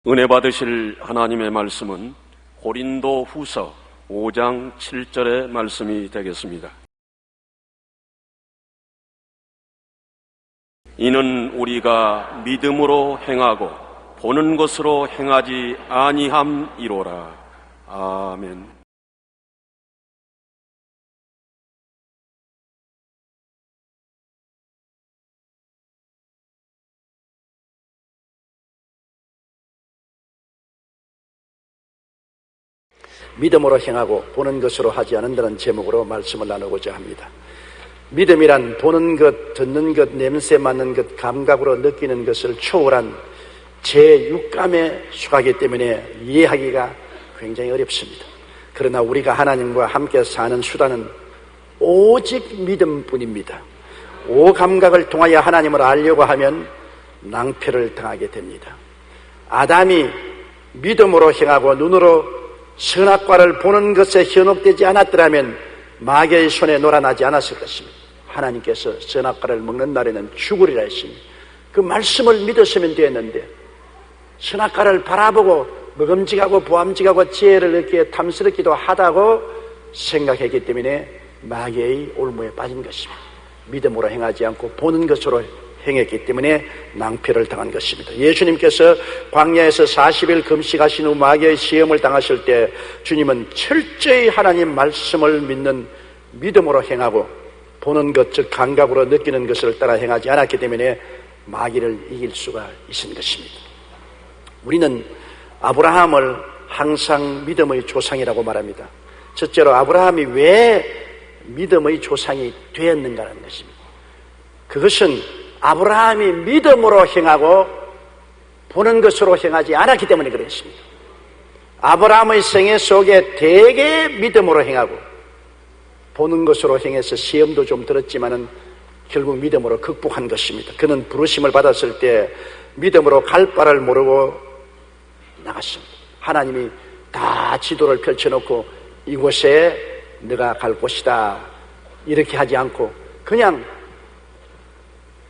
은혜 받으실 하나님의 말씀은 고린도 후서 5장 7절의 말씀이 되겠습니다. 이는 우리가 믿음으로 행하고 보는 것으로 행하지 아니함이로라. 아멘. 믿음으로 행하고 보는 것으로 하지 않는다는 제목으로 말씀을 나누고자 합니다. 믿음이란 보는 것, 듣는 것, 냄새 맡는 것, 감각으로 느끼는 것을 초월한 제6감에 속하기 때문에 이해하기가 굉장히 어렵습니다. 그러나 우리가 하나님과 함께 사는 수단은 오직 믿음뿐입니다. 오감각을 통하여 하나님을 알려고 하면 낭패를 당하게 됩니다. 아담이 믿음으로 행하고 눈으로 선악과를 보는 것에 현혹되지 않았더라면 마귀의 손에 놀아나지 않았을 것입니다. 하나님께서 선악과를 먹는 날에는 죽으리라 했으니 그 말씀을 믿었으면 되었는데 선악과를 바라보고 먹음직하고 보암직하고 지혜를 얻기에 탐스럽기도 하다고 생각했기 때문에 마귀의 올무에 빠진 것입니다. 믿음으로 행하지 않고 보는 것으로 행했기 때문에 낭패를 당한 것입니다. 예수님께서 광야에서 40일 금식하신 후 마귀의 시험을 당하실 때 주님은 철저히 하나님 말씀을 믿는 믿음으로 행하고 보는 것, 즉 감각으로 느끼는 것을 따라 행하지 않았기 때문에 마귀를 이길 수가 있은 것입니다. 우리는 아브라함을 항상 믿음의 조상이라고 말합니다. 첫째로 아브라함이 왜 믿음의 조상이 되었는가라는 것입니다. 그것은 아브라함이 믿음으로 행하고 보는 것으로 행하지 않았기 때문에 그랬습니다. 아브라함의 생애 속에 대개 믿음으로 행하고 보는 것으로 행해서 시험도 좀 들었지만은 결국 믿음으로 극복한 것입니다. 그는 부르심을 받았을 때 믿음으로 갈 바를 모르고 나갔습니다. 하나님이 다 지도를 펼쳐놓고 이곳에 네가 갈 곳이다 이렇게 하지 않고 그냥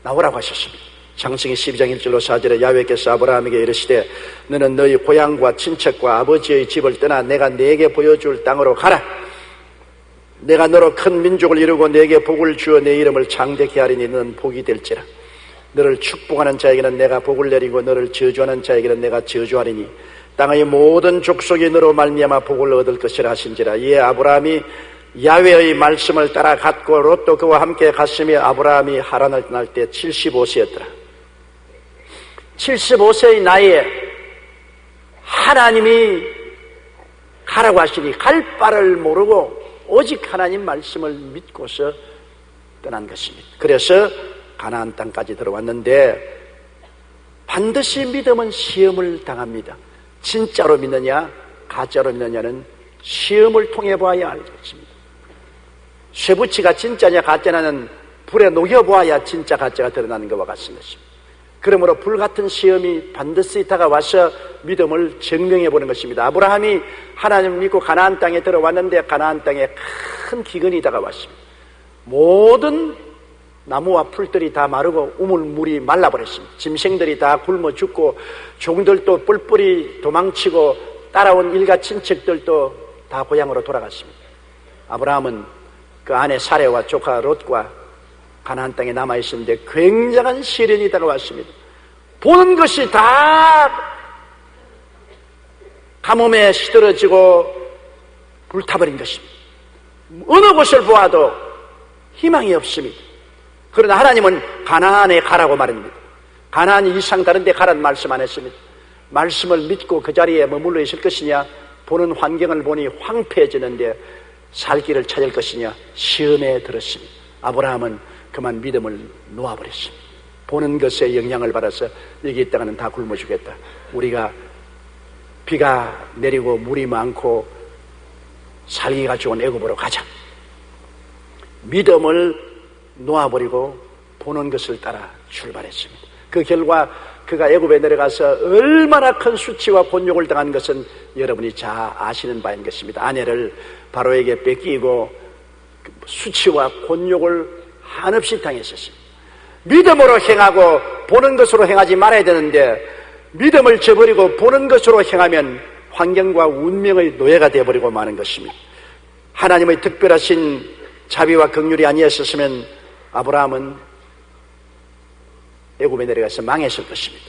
나오라고 하셨습니다. 창세기 12장 1절로 4절에 야훼께서 아브라함에게 이르시되 너는 너희 고향과 친척과 아버지의 집을 떠나 내가 네게 보여줄 땅으로 가라. 내가 너로 큰 민족을 이루고 네게 복을 주어 내 이름을 창대케 하리니 너는 복이 될지라. 너를 축복하는 자에게는 내가 복을 내리고 너를 저주하는 자에게는 내가 저주하리니 땅의 모든 족속이 너로 말미암아 복을 얻을 것이라 하신지라. 이에 아브라함이 야훼의 말씀을 따라갔고 롯도 그와 함께 갔으며 아브라함이 하란을 떠날 때 75세였더라. 75세의 나이에 하나님이 가라고 하시니 갈 바를 모르고 오직 하나님 말씀을 믿고서 떠난 것입니다. 그래서 가나안 땅까지 들어왔는데 반드시 믿음은 시험을 당합니다. 진짜로 믿느냐 가짜로 믿느냐는 시험을 통해 봐야 알겠습니다. 쇠붙이가 진짜냐 가짜냐는 불에 녹여보아야 진짜 가짜가 드러나는 것과 같은 것입니다. 그러므로 불같은 시험이 반드시 다가와서 믿음을 증명해 보는 것입니다. 아브라함이 하나님을 믿고 가나안 땅에 들어왔는데 가나안 땅에 큰 기근이 다가왔습니다. 모든 나무와 풀들이 다 마르고 우물물이 말라버렸습니다. 짐승들이 다 굶어 죽고 종들도 뿔뿔이 도망치고 따라온 일가 친척들도 다 고향으로 돌아갔습니다. 아브라함은 그 아내 사레와 조카 롯과 가나안 땅에 남아있었는데 굉장한 시련이 다가왔습니다. 보는 것이 다 가뭄에 시들어지고 불타버린 것입니다. 어느 곳을 보아도 희망이 없습니다. 그러나 하나님은 가나안에 가라고 말합니다. 가나안이 이상 다른 데 가라는 말씀 안 했습니다. 말씀을 믿고 그 자리에 머물러 있을 것이냐 보는 환경을 보니 황폐해지는데 살 길을 찾을 것이냐 시험에 들었습니다. 아브라함은 그만 믿음을 놓아버렸습니다. 보는 것에 영향을 받아서 여기 있다가는 다 굶어 죽겠다. 우리가 비가 내리고 물이 많고 살기가 좋은 애굽으로 가자. 믿음을 놓아버리고 보는 것을 따라 출발했습니다. 그 결과 그가 애굽에 내려가서 얼마나 큰 수치와 곤욕을 당한 것은 여러분이 잘 아시는 바인 것입니다. 아내를 바로에게 뺏기고 수치와 곤욕을 한없이 당했었습니다. 믿음으로 행하고 보는 것으로 행하지 말아야 되는데 믿음을 저버리고 보는 것으로 행하면 환경과 운명의 노예가 되어버리고 마는 것입니다. 하나님의 특별하신 자비와 긍휼이 아니었으면 아브라함은 애굽에 내려가서 망했을 것입니다.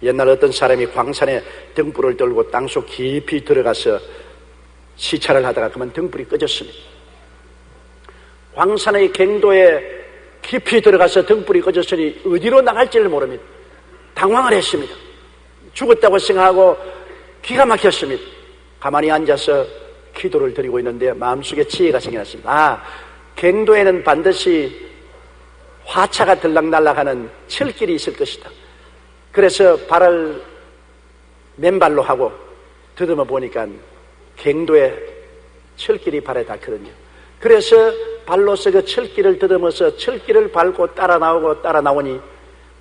옛날 어떤 사람이 광산에 등불을 들고 땅속 깊이 들어가서 시찰을 하다가 그만 등불이 꺼졌습니다. 광산의 갱도에 깊이 들어가서 등불이 꺼졌으니 어디로 나갈지를 모릅니다. 당황을 했습니다. 죽었다고 생각하고 기가 막혔습니다. 가만히 앉아서 기도를 드리고 있는데 마음속에 지혜가 생겨났습니다. 갱도에는 반드시 화차가 들락날락하는 철길이 있을 것이다. 그래서 발을 맨발로 하고 더듬어 보니까 갱도에 철길이 발에 닿거든요. 그래서 발로서 그 철길을 더듬어서 철길을 밟고 따라 나오니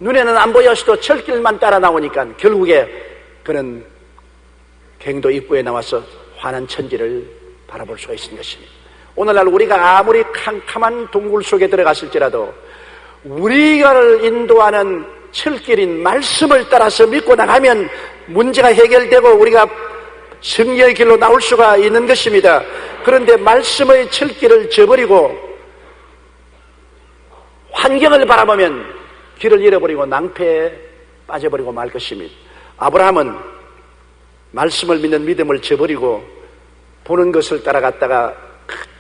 눈에는 안 보여서도 철길만 따라 나오니까 결국에 그는 갱도 입구에 나와서 환한 천지를 바라볼 수가 있는 것입니다. 오늘날 우리가 아무리 캄캄한 동굴 속에 들어갔을지라도 우리를 인도하는 철길인 말씀을 따라서 믿고 나가면 문제가 해결되고 우리가 승리의 길로 나올 수가 있는 것입니다. 그런데 말씀의 철길을 저버리고 환경을 바라보면 길을 잃어버리고 낭패에 빠져버리고 말 것입니다. 아브라함은 말씀을 믿는 믿음을 저버리고 보는 것을 따라갔다가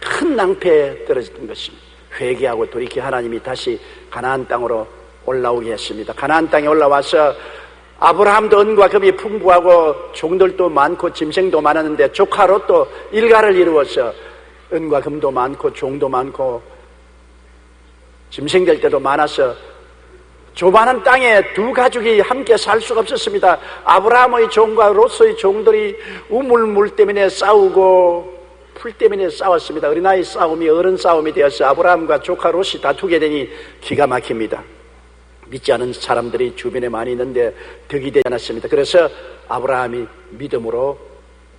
큰 낭패에 떨어졌던 것입니다. 회개하고 돌이켜 하나님이 다시 가나안 땅으로 올라오게 했습니다. 가나안 땅에 올라와서 아브라함도 은과 금이 풍부하고 종들도 많고 짐승도 많았는데 조카 롯도 일가를 이루어서 은과 금도 많고 종도 많고 짐승될 때도 많아서 좁아는 땅에 두 가족이 함께 살 수가 없었습니다. 아브라함의 종과 롯의 종들이 우물물 때문에 싸우고 풀 때문에 싸웠습니다. 어린아이 싸움이 어른 싸움이 되어서 아브라함과 조카 롯이 다투게 되니 기가 막힙니다. 믿지 않은 사람들이 주변에 많이 있는데 덕이 되지 않았습니다. 그래서 아브라함이 믿음으로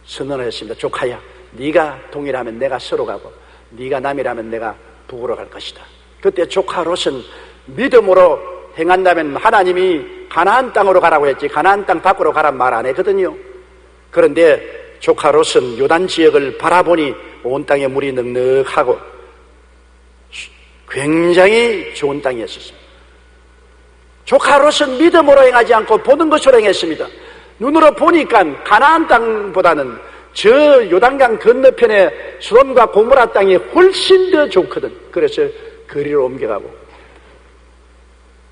선언을 했습니다. 조카야, 네가 동이라면 내가 서로 가고 네가 남이라면 내가 북으로 갈 것이다. 그때 조카 롯은 믿음으로 행한다면 하나님이 가나안 땅으로 가라고 했지 가나안 땅 밖으로 가란 말 안 했거든요. 그런데 조카 롯은 요단 지역을 바라보니 온 땅에 물이 넉넉하고 굉장히 좋은 땅이었습니다. 조카 롯은 믿음으로 행하지 않고 보는 것으로 행했습니다. 눈으로 보니까 가나안 땅보다는 저 요단강 건너편에 소돔과 고모라 땅이 훨씬 더 좋거든. 그래서 거리로 옮겨가고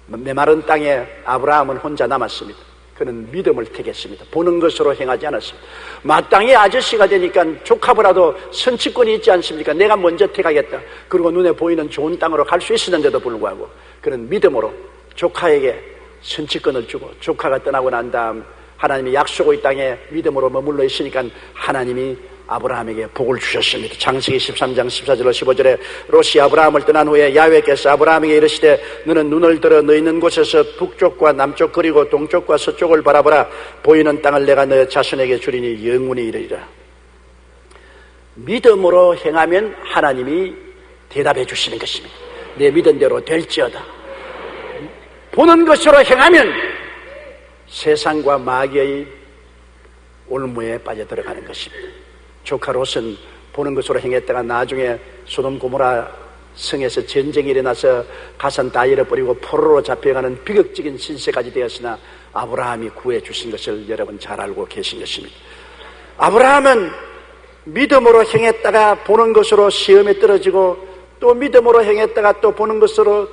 메마른 땅에 아브라함은 혼자 남았습니다. 그는 믿음을 택했습니다. 보는 것으로 행하지 않았습니다. 마땅히 아저씨가 되니까 조카보다도 선취권이 있지 않습니까? 내가 먼저 택하겠다. 그리고 눈에 보이는 좋은 땅으로 갈 수 있었는데도 불구하고 그는 믿음으로 조카에게 선취권을 주고 조카가 떠나고 난 다음 하나님이 약속의 땅에 믿음으로 머물러 있으니까 하나님이 아브라함에게 복을 주셨습니다. 창세기 13장 14절로 15절에 롯이 아브라함을 떠난 후에 야훼께서 아브라함에게 이르시되 너는 눈을 들어 너 있는 곳에서 북쪽과 남쪽 그리고 동쪽과 서쪽을 바라보라. 보이는 땅을 내가 너 자손에게 주리니 영원히 이르리라. 믿음으로 행하면 하나님이 대답해 주시는 것입니다. 내 믿은 대로 될지어다. 보는 것으로 행하면 세상과 마귀의 올무에 빠져들어가는 것입니다. 조카 롯은 보는 것으로 행했다가 나중에 소돔 고모라 성에서 전쟁이 일어나서 가산 다 잃어버리고 포로로 잡혀가는 비극적인 신세까지 되었으나 아브라함이 구해 주신 것을 여러분 잘 알고 계신 것입니다. 아브라함은 믿음으로 행했다가 보는 것으로 시험에 떨어지고 또 믿음으로 행했다가 또 보는 것으로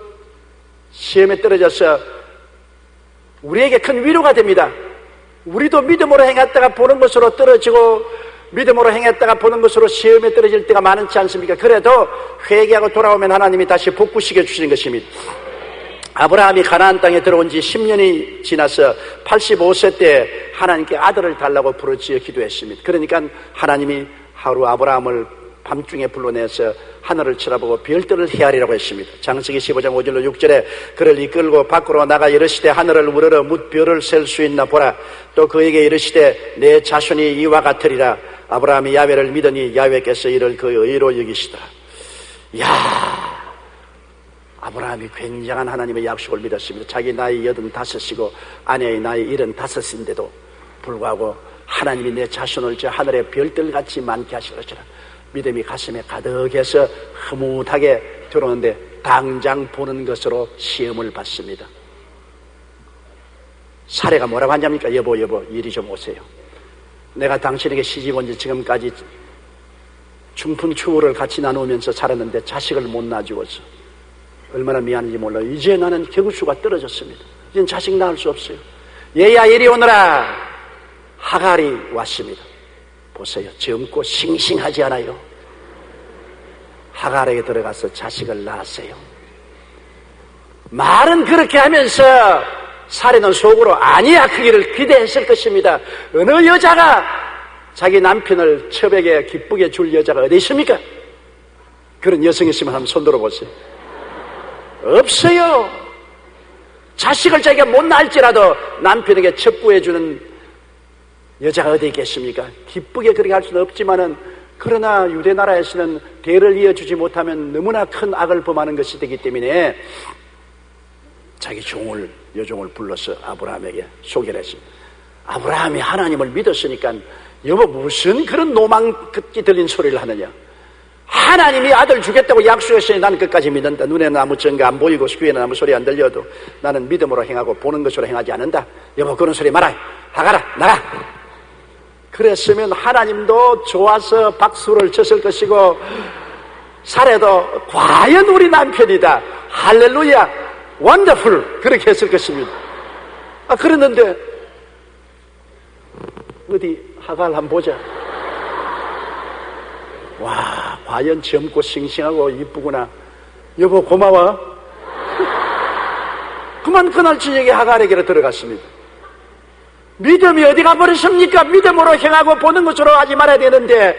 시험에 떨어져서 우리에게 큰 위로가 됩니다. 우리도 믿음으로 행했다가 보는 것으로 떨어지고 믿음으로 행했다가 보는 것으로 시험에 떨어질 때가 많지 않습니까? 그래도 회개하고 돌아오면 하나님이 다시 복구시켜 주시는 것입니다. 아브라함이 가나안 땅에 들어온 지 10년이 지나서 85세 때 하나님께 아들을 달라고 부르짖어 기도했습니다. 그러니까 하나님이 하루 아브라함을 밤중에 불러내서 하늘을 쳐다보고 별들을 헤아리라고 했습니다. 창세기 15장 5절로 6절에 그를 이끌고 밖으로 나가 이르시되 하늘을 우러러 뭇 별을 셀 수 있나 보라. 또 그에게 이르시되 내 자손이 이와 같으리라. 아브라함이 야훼를 믿으니 야훼께서 이를 그 의로 여기시더라. 이야, 아브라함이 굉장한 하나님의 약속을 믿었습니다. 자기 나이 85이고 아내의 나이 75인데도 불구하고 하나님이 내 자손을 저 하늘의 별들같이 많게 하실 것이라 믿음이 가슴에 가득해서 흐뭇하게 들어오는데 당장 보는 것으로 시험을 받습니다. 사례가 뭐라고 하냐니까 여보 이리 좀 오세요. 내가 당신에게 시집 온 지 지금까지 중풍추후를 같이 나누면서 살았는데 자식을 못 낳아주어서 얼마나 미안한지 몰라. 이제 나는 경수가 떨어졌습니다. 이젠 자식 낳을 수 없어요. 얘야 이리 오너라. 하갈이 왔습니다. 보세요. 젊고 싱싱하지 않아요? 하갈에게 들어가서 자식을 낳았어요. 말은 그렇게 하면서 사례는 속으로 아니야 크기를 기대했을 것입니다. 어느 여자가 자기 남편을 처백에 기쁘게 줄 여자가 어디 있습니까? 그런 여성이 있으면 한번 손 들어보세요. 없어요. 자식을 자기가 못 낳을지라도 남편에게 첩구해주는 여자가 어디 있겠습니까? 기쁘게 그렇게 할 수는 없지만은 그러나 유대 나라에서는 대를 이어주지 못하면 너무나 큰 악을 범하는 것이 되기 때문에 자기 여종을 불러서 아브라함에게 소개를 했습니다. 아브라함이 하나님을 믿었으니까 여보 무슨 그런 노망 끝이 들린 소리를 하느냐. 하나님이 아들 주겠다고 약속했으니 나는 끝까지 믿는다. 눈에는 아무 증거 안 보이고 귀에는 아무 소리 안 들려도 나는 믿음으로 행하고 보는 것으로 행하지 않는다. 여보 그런 소리 말아. 나가라 나가. 그랬으면 하나님도 좋아서 박수를 쳤을 것이고 사례도 과연 우리 남편이다. 할렐루야 원더풀 그렇게 했을 것입니다. 그랬는데 어디 하갈 한번 보자. 와 과연 젊고 싱싱하고 이쁘구나. 여보 고마워. 그만 그날 저녁에 하갈에게로 들어갔습니다. 믿음이 어디 가버렸습니까? 믿음으로 행하고 보는 것으로 하지 말아야 되는데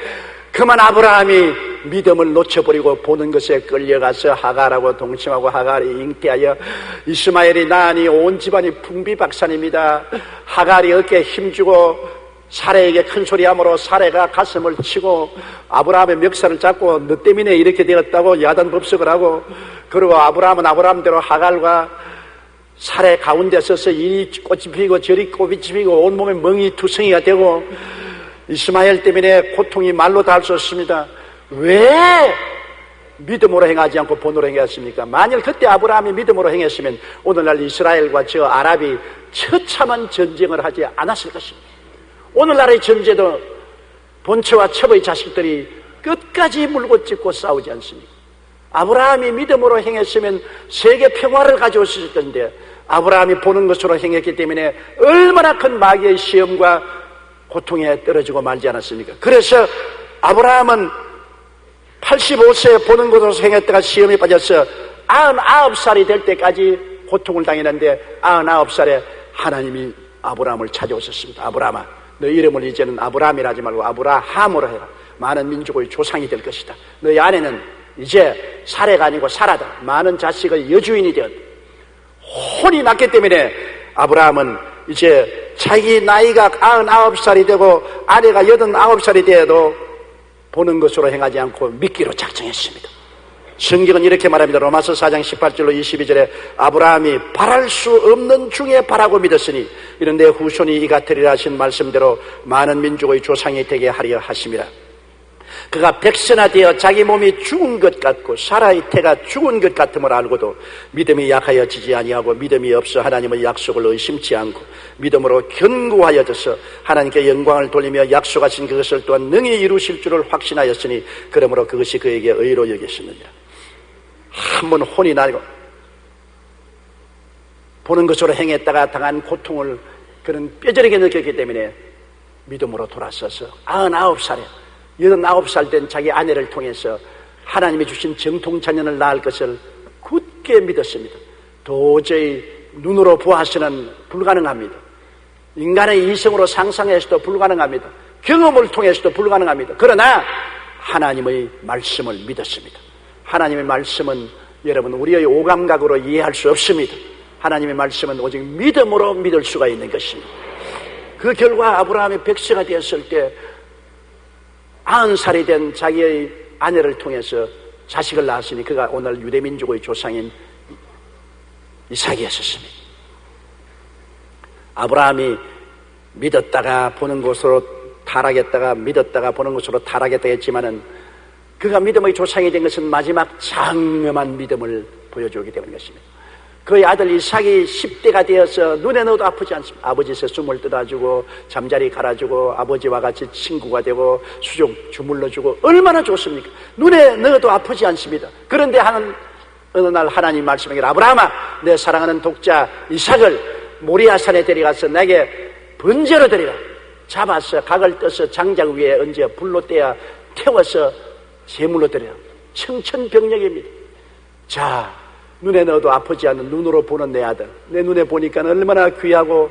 그만 아브라함이 믿음을 놓쳐버리고 보는 것에 끌려가서 하갈하고 동침하고 하갈이 잉태하여 이스마엘이 낳으니 온 집안이 풍비박산입니다. 하갈이 어깨에 힘주고 사레에게 큰 소리함으로 사레가 가슴을 치고 아브라함의 멱살을 잡고 너 때문에 이렇게 되었다고 야단법석을 하고 그리고 아브라함은 아브라함대로 하갈과 사레 가운데 서서 이리 꽃이 피고 저리 꽃이 피고 온몸에 멍이 투성이가 되고 이스마엘 때문에 고통이 말로 다 할 수 없습니다. 왜 믿음으로 행하지 않고 본으로 행했습니까? 만일 그때 아브라함이 믿음으로 행했으면 오늘날 이스라엘과 저 아랍이 처참한 전쟁을 하지 않았을 것입니다. 오늘날의 전제도 본처와 첩의 자식들이 끝까지 물고 찢고 싸우지 않습니까? 아브라함이 믿음으로 행했으면 세계 평화를 가져올 텐데 아브라함이 보는 것으로 행했기 때문에 얼마나 큰 마귀의 시험과 고통에 떨어지고 말지 않았습니까? 그래서 아브라함은 85세에 보는 것으로 행했다가 시험에 빠져서 99살이 될 때까지 고통을 당했는데 99살에 하나님이 아브라함을 찾아오셨습니다. 아브라함아 너 이름을 이제는 아브라함이라 하지 말고 아브라함으로 해라. 많은 민족의 조상이 될 것이다. 너희 아내는 이제 사례가 아니고 사라다. 많은 자식의 여주인이 되었다. 혼이 났기 때문에 아브라함은 이제 자기 나이가 99살이 되고 아내가 89살이 되어도 보는 것으로 행하지 않고 믿기로 작정했습니다. 성경은 이렇게 말합니다. 로마서 4장 18절로 22절에 아브라함이 바랄 수 없는 중에 바라고 믿었으니 이런 내 후손이 이같으리라 하신 말씀대로 많은 민족의 조상이 되게 하려 하심이라. 그가 백선화되어 자기 몸이 죽은 것 같고 사라의 태가 죽은 것 같음을 알고도 믿음이 약하여지지 아니하고 믿음이 없어 하나님의 약속을 의심치 않고 믿음으로 견고하여져서 하나님께 영광을 돌리며 약속하신 그것을 또한 능히 이루실 줄을 확신하였으니 그러므로 그것이 그에게 의로 여겼느니라. 한번 혼이 나고 보는 것으로 행했다가 당한 고통을 그는 뼈저리게 느꼈기 때문에 믿음으로 돌아서서 99살에 89살 된 자기 아내를 통해서 하나님이 주신 정통자녀를 낳을 것을 굳게 믿었습니다. 도저히 눈으로 보아서는 불가능합니다. 인간의 이성으로 상상해서도 불가능합니다. 경험을 통해서도 불가능합니다. 그러나 하나님의 말씀을 믿었습니다. 하나님의 말씀은 여러분 우리의 오감각으로 이해할 수 없습니다. 하나님의 말씀은 오직 믿음으로 믿을 수가 있는 것입니다. 그 결과 아브라함이 백세가 되었을 때 90살이 된 자기의 아내를 통해서 자식을 낳았으니 그가 오늘 유대민족의 조상인 이삭이었습니다. 아브라함이 믿었다가 보는 곳으로 타락했다가 믿었다가 보는 곳으로 타락했다 했지만은 그가 믿음의 조상이 된 것은 마지막 장엄한 믿음을 보여주기 때문인 것입니다. 그의 아들 이삭이 10대가 되어서 눈에 넣어도 아프지 않습니다. 아버지에서 숨을 뜯어주고 잠자리 갈아주고 아버지와 같이 친구가 되고 수족 주물러주고 얼마나 좋습니까? 눈에 넣어도 아프지 않습니다. 그런데 어느 날 하나님 말씀하기를 아브라함아 내 사랑하는 독자 이삭을 모리아산에 데려가서 내게 번제로 드리라. 잡아서 각을 떠서 장작 위에 얹어 불로 떼어 태워서 제물로 드리라. 청천벽력입니다. 자, 눈에 넣어도 아프지 않는 눈으로 보는 내 아들, 내 눈에 보니까 얼마나 귀하고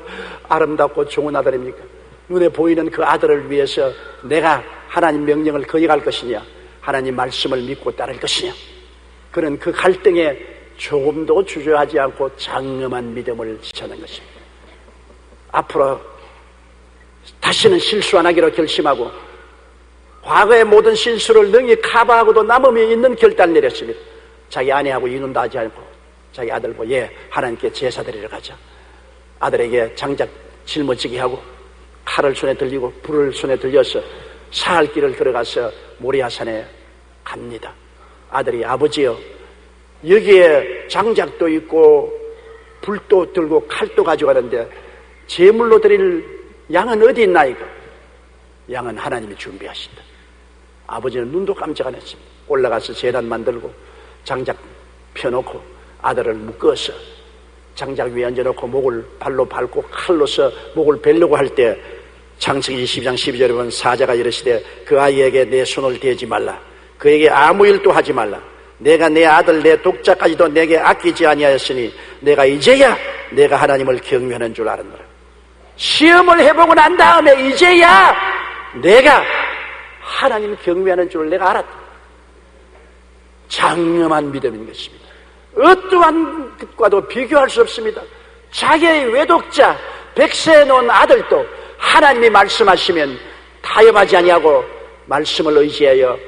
아름답고 좋은 아들입니까? 눈에 보이는 그 아들을 위해서 내가 하나님 명령을 거역할 것이냐, 하나님 말씀을 믿고 따를 것이냐, 그런 그 갈등에 조금도 주저하지 않고 장엄한 믿음을 지켜낸 것입니다. 앞으로 다시는 실수 안 하기로 결심하고 과거의 모든 실수를 능히 커버하고도 남음이 있는 결단을 내렸습니다. 자기 아내하고 이혼도 하지 않고 자기 아들 보고 하나님께 제사 드리러 가자. 아들에게 장작 짊어지게 하고 칼을 손에 들리고 불을 손에 들려서 사흘 길을 걸어가서 모리아산에 갑니다. 아들이 아버지여 여기에 장작도 있고 불도 들고 칼도 가져가는데 제물로 드릴 양은 어디 있나이까? 양은 하나님이 준비하신다. 아버지는 눈도 깜짝 안 했습니다. 올라가서 제단 만들고 장작 펴놓고 아들을 묶어서 장작 위에 얹어놓고 목을 발로 밟고 칼로서 목을 베려고 할 때 창세기 22장 12절에 보면 사자가 이르시되 그 아이에게 내 손을 대지 말라. 그에게 아무 일도 하지 말라. 내가 내 아들 내 독자까지도 내게 아끼지 아니하였으니 내가 이제야 내가 하나님을 경외하는 줄 아느니라. 시험을 해보고 난 다음에 이제야 내가 하나님 경외하는 줄 내가 알았다. 장엄한 믿음인 것입니다. 어떠한 것과도 비교할 수 없습니다. 자기의 외독자 100세에 놓은 아들도 하나님이 말씀하시면 타협하지 아니하고 말씀을 의지하여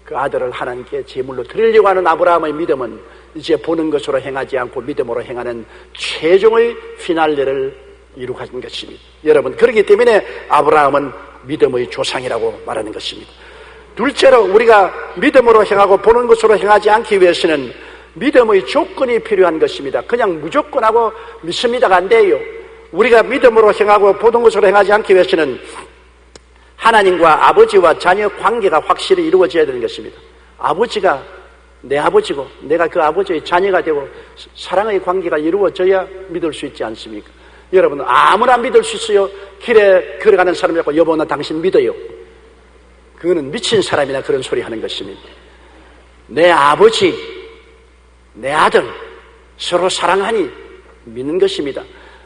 그 아들을 하나님께 제물로 드리려고 하는 아브라함의 믿음은 이제 보는 것으로 행하지 않고 믿음으로 행하는 최종의 피날레를 이루어진 것입니다. 여러분, 그렇기 때문에 아브라함은 믿음의 조상이라고 말하는 것입니다. 둘째로 우리가 믿음으로 행하고 보는 것으로 행하지 않기 위해서는 믿음의 조건이 필요한 것입니다. 그냥 무조건하고 믿습니다가 안 돼요. 우리가 믿음으로 행하고 보는 것으로 행하지 않기 위해서는 하나님과 아버지와 자녀 관계가 확실히 이루어져야 되는 것입니다. 아버지가 내 아버지고 내가 그 아버지의 자녀가 되고 사랑의 관계가 이루어져야 믿을 수 있지 않습니까? 여러분, 아무나 믿을 수 있어요. 길에 걸어가는 사람이 있고 여보 나 당신 믿어요. 그거는 미친 사람이나 그런 소리 하는 것입니다. 내 아버지, 내 아들 서로 사랑하니 믿는 것입니다.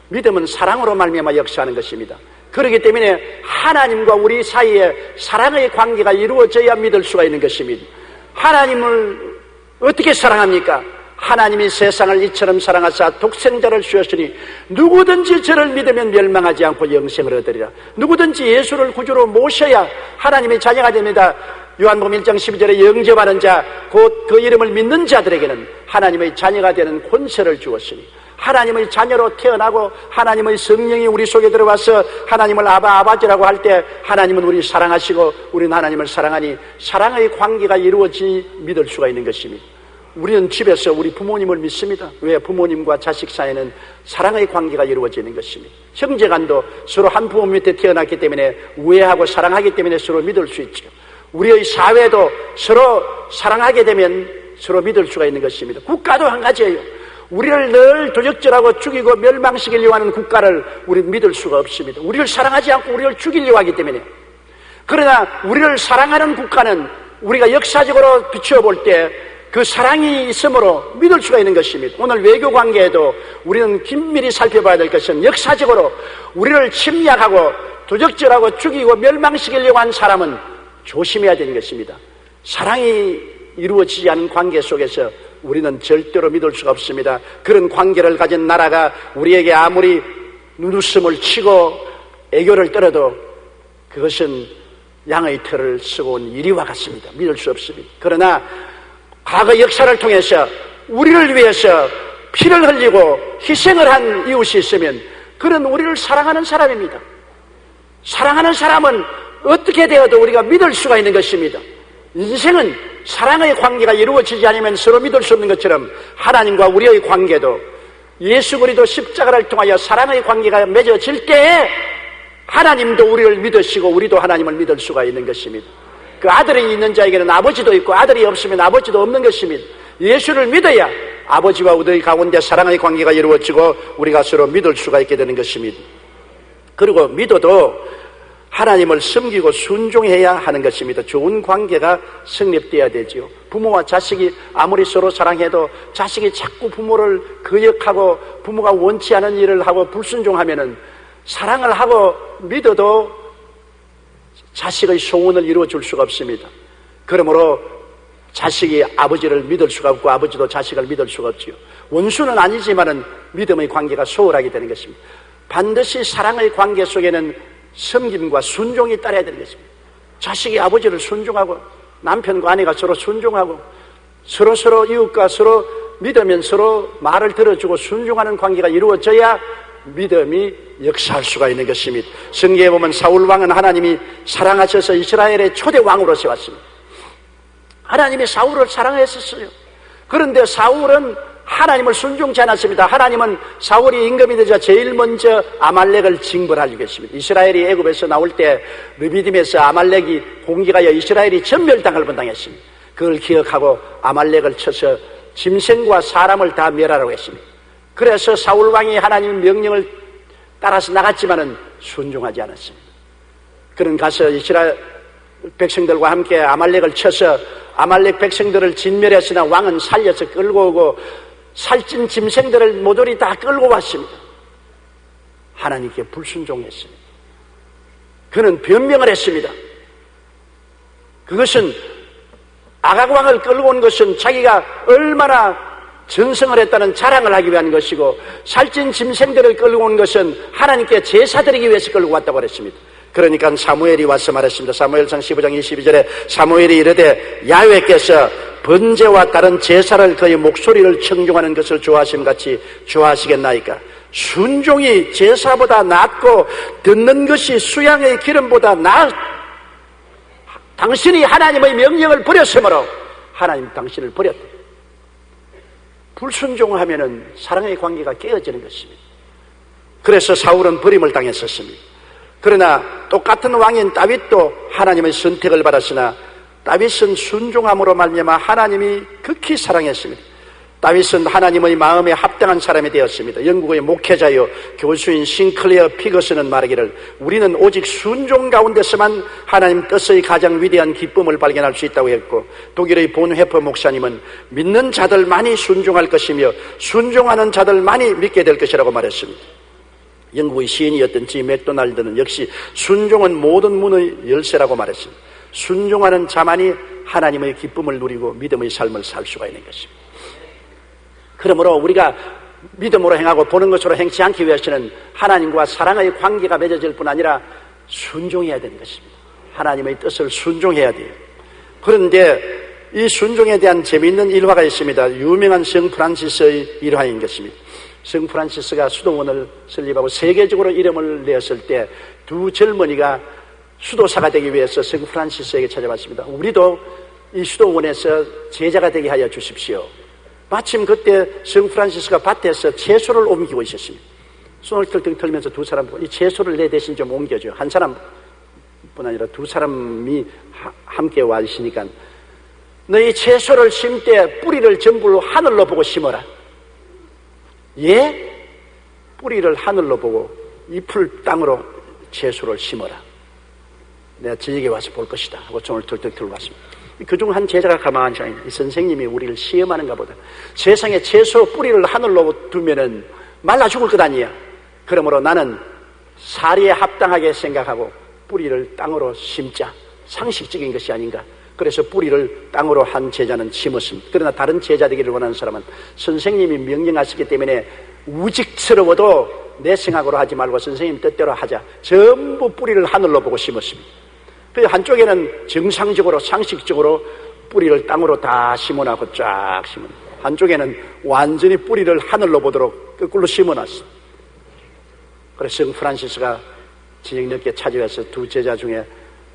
믿음은 사랑으로 말미암아 역사하는 것입니다. 그렇기 때문에 하나님과 우리 사이에 사랑의 관계가 이루어져야 믿을 수가 있는 것입니다. 하나님을 어떻게 사랑합니까? 하나님이 세상을 이처럼 사랑하사 독생자를 주었으니 누구든지 저를 믿으면 멸망하지 않고 영생을 얻으리라. 누구든지 예수를 구주로 모셔야 하나님의 자녀가 됩니다. 요한복음 1장 12절에 영접하는 자 곧 그 이름을 믿는 자들에게는 하나님의 자녀가 되는 권세를 주었으니 하나님의 자녀로 태어나고 하나님의 성령이 우리 속에 들어와서 하나님을 아버지라고 할 때 하나님은 우리 사랑하시고 우리는 하나님을 사랑하니 사랑의 관계가 이루어지 믿을 수가 있는 것입니다. 우리는 집에서 우리 부모님을 믿습니다. 왜? 부모님과 자식 사이에는 사랑의 관계가 이루어지는 것입니다. 형제간도 서로 한 부모 밑에 태어났기 때문에 우애하고 사랑하기 때문에 서로 믿을 수 있죠. 우리의 사회도 서로 사랑하게 되면 서로 믿을 수가 있는 것입니다. 국가도 한 가지예요. 우리를 늘 도적질하고 죽이고 멸망시키려고 하는 국가를 우리는 믿을 수가 없습니다. 우리를 사랑하지 않고 우리를 죽이려고 하기 때문에. 그러나 우리를 사랑하는 국가는 우리가 역사적으로 비추어볼 때 그 사랑이 있으므로 믿을 수가 있는 것입니다. 오늘 외교 관계에도 우리는 긴밀히 살펴봐야 될 것은 역사적으로 우리를 침략하고 도적질하고 죽이고 멸망시키려고 한 사람은 조심해야 되는 것입니다. 사랑이 이루어지지 않은 관계 속에서 우리는 절대로 믿을 수가 없습니다. 그런 관계를 가진 나라가 우리에게 아무리 눈웃음을 치고 애교를 떨어도 그것은 양의 털을 쓰고 온 이리와 같습니다. 믿을 수 없습니다. 그러나 과거 역사를 통해서 우리를 위해서 피를 흘리고 희생을 한 이웃이 있으면 그는 우리를 사랑하는 사람입니다. 사랑하는 사람은 어떻게 되어도 우리가 믿을 수가 있는 것입니다. 인생은 사랑의 관계가 이루어지지 않으면 서로 믿을 수 없는 것처럼 하나님과 우리의 관계도 예수 그리스도 십자가를 통하여 사랑의 관계가 맺어질 때에 하나님도 우리를 믿으시고 우리도 하나님을 믿을 수가 있는 것입니다. 그 아들이 있는 자에게는 아버지도 있고 아들이 없으면 아버지도 없는 것입니다. 예수를 믿어야 아버지와 우리 가운데 사랑의 관계가 이루어지고 우리가 서로 믿을 수가 있게 되는 것입니다. 그리고 믿어도 하나님을 섬기고 순종해야 하는 것입니다. 좋은 관계가 성립되어야 되죠. 부모와 자식이 아무리 서로 사랑해도 자식이 자꾸 부모를 거역하고 부모가 원치 않은 일을 하고 불순종하면은 사랑을 하고 믿어도 자식의 소원을 이루어줄 수가 없습니다. 그러므로 자식이 아버지를 믿을 수가 없고 아버지도 자식을 믿을 수가 없지요. 원수는 아니지만은 믿음의 관계가 소홀하게 되는 것입니다. 반드시 사랑의 관계 속에는 섬김과 순종이 따라야 되는 것입니다. 자식이 아버지를 순종하고 남편과 아내가 서로 순종하고 서로 이웃과 서로 믿으면 서로 말을 들어주고 순종하는 관계가 이루어져야 믿음이 역사할 수가 있는 것입니다. 성경에 보면 사울 왕은 하나님이 사랑하셔서 이스라엘의 초대 왕으로 세웠습니다. 하나님이 사울을 사랑했었어요. 그런데 사울은 하나님을 순종치 않았습니다. 하나님은 사울이 임금이 되자 제일 먼저 아말렉을 징벌하려고 했습니다. 이스라엘이 애굽에서 나올 때 르비딤에서 아말렉이 공격하여 이스라엘이 전멸당할 뻔당했습니다. 그걸 기억하고 아말렉을 쳐서 짐승과 사람을 다 멸하라고 했습니다. 그래서 사울 왕이 하나님의 명령을 따라서 나갔지만은 순종하지 않았습니다. 그는 가서 이스라엘 백성들과 함께 아말렉을 쳐서 아말렉 백성들을 진멸했으나 왕은 살려서 끌고 오고 살찐 짐승들을 모조리 다 끌고 왔습니다. 하나님께 불순종했습니다. 그는 변명을 했습니다. 그것은 아각 왕을 끌고 온 것은 자기가 얼마나 전성을 했다는 자랑을 하기 위한 것이고 살찐 짐승들을 끌고 온 것은 하나님께 제사 드리기 위해서 끌고 왔다고 그랬습니다. 그러니까 사무엘이 와서 말했습니다. 사무엘상 15장 22절에 사무엘이 이르되 야훼께서 번제와 다른 제사를 그의 목소리를 청종하는 것을 좋아하심같이 좋아하시겠나이까. 순종이 제사보다 낫고 듣는 것이 수양의 기름보다 나아. 당신이 하나님의 명령을 버렸으므로 하나님 당신을 버렸다. 불순종하면은 사랑의 관계가 깨어지는 것입니다. 그래서 사울은 버림을 당했었습니다. 그러나 똑같은 왕인 다윗도 하나님의 선택을 받았으나 다윗은 순종함으로 말미암아 하나님이 극히 사랑했습니다. 다윗은 하나님의 마음에 합당한 사람이 되었습니다. 영국의 목회자요 교수인 싱클레어 피거스는 말하기를 우리는 오직 순종 가운데서만 하나님 뜻의 가장 위대한 기쁨을 발견할 수 있다고 했고, 독일의 본회퍼 목사님은 믿는 자들만이 순종할 것이며 순종하는 자들만이 믿게 될 것이라고 말했습니다. 영국의 시인이었던 지 맥도날드는 역시 순종은 모든 문의 열쇠라고 말했습니다. 순종하는 자만이 하나님의 기쁨을 누리고 믿음의 삶을 살 수가 있는 것입니다. 그러므로 우리가 믿음으로 행하고 보는 것으로 행치 않기 위해서는 하나님과 사랑의 관계가 맺어질 뿐 아니라 순종해야 되는 것입니다. 하나님의 뜻을 순종해야 돼요. 그런데 이 순종에 대한 재미있는 일화가 있습니다. 유명한 성 프란시스의 일화인 것입니다. 성 프란시스가 수도원을 설립하고 세계적으로 이름을 내었을 때 두 젊은이가 수도사가 되기 위해서 성 프란시스에게 찾아왔습니다. 우리도 이 수도원에서 제자가 되게 하여 주십시오. 마침 그때 성 프란시스가 밭에서 채소를 옮기고 있었습니다. 손을 털떡 털면서 두 사람 보고 이 채소를 내 대신 좀 옮겨줘. 한 사람뿐 아니라 두 사람이 함께 와 있으니까 너희 채소를 심 때 뿌리를 전부 하늘로 보고 심어라. 예? 뿌리를 하늘로 보고 잎을 땅으로 채소를 심어라. 내가 저녁에 와서 볼 것이다 하고 손을 털떡 들고 왔습니다. 그중 한 제자가 가만히 이 선생님이 우리를 시험하는가 보다. 세상에 채소 뿌리를 하늘로 두면은 말라 죽을 것 아니야. 그러므로 나는 사리에 합당하게 생각하고 뿌리를 땅으로 심자. 상식적인 것이 아닌가. 그래서 뿌리를 땅으로 한 제자는 심었습니다. 그러나 다른 제자 되기를 원하는 사람은 선생님이 명령하셨기 때문에 우직스러워도 내 생각으로 하지 말고 선생님 뜻대로 하자. 전부 뿌리를 하늘로 보고 심었습니다. 그 한쪽에는 정상적으로 상식적으로 뿌리를 땅으로 다 심어놓고 쫙 심은. 한쪽에는 완전히 뿌리를 하늘로 보도록 거꾸로 심어놨어. 그래서 성 프란시스가 저녁 늦게 찾아와서 두 제자 중에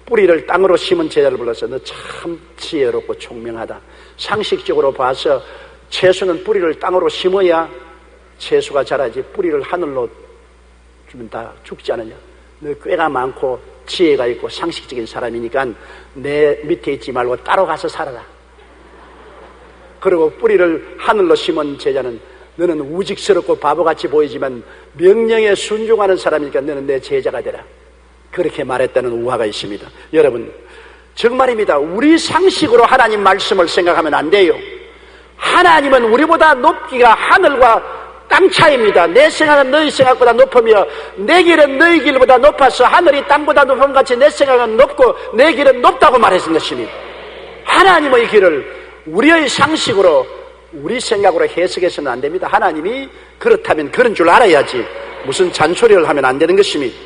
뿌리를 땅으로 심은 제자를 불러서 너 참 지혜롭고 총명하다. 상식적으로 봐서 채소는 뿌리를 땅으로 심어야 채소가 자라지 뿌리를 하늘로 주면 다 죽지 않느냐. 너 꾀가 많고 지혜가 있고 상식적인 사람이니까 내 밑에 있지 말고 따로 가서 살아라. 그리고 뿌리를 하늘로 심은 제자는 너는 우직스럽고 바보같이 보이지만 명령에 순종하는 사람이니까 너는 내 제자가 되라. 그렇게 말했다는 우화가 있습니다. 여러분, 정말입니다. 우리 상식으로 하나님 말씀을 생각하면 안 돼요. 하나님은 우리보다 높기가 하늘과 땅 차이입니다. 내 생각은 너희 생각보다 높으며 내 길은 너희 길보다 높아서 하늘이 땅보다 높은 같이 내 생각은 높고 내 길은 높다고 말했던 것입니다. 하나님의 길을 우리의 상식으로 우리 생각으로 해석해서는 안 됩니다. 하나님이 그렇다면 그런 줄 알아야지 무슨 잔소리를 하면 안 되는 것입니다.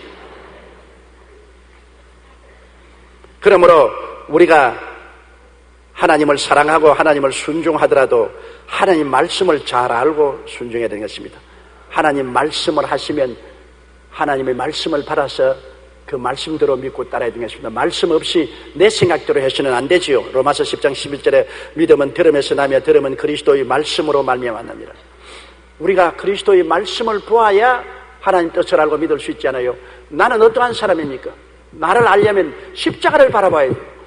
그러므로 우리가 하나님을 사랑하고 하나님을 순종하더라도 하나님 말씀을 잘 알고 순종해야 되는 것입니다. 하나님 말씀을 하시면 하나님의 말씀을 받아서 그 말씀대로 믿고 따라야 되는 것입니다. 말씀 없이 내 생각대로 해서는 안 되지요. 로마서 10장 11절에 믿음은 들음에서 나며 들음은 그리스도의 말씀으로 말미암았느니라. 우리가 그리스도의 말씀을 보아야 하나님 뜻을 알고 믿을 수 있잖아요. 나는 어떠한 사람입니까? 나를 알려면 십자가를 바라봐야 돼요.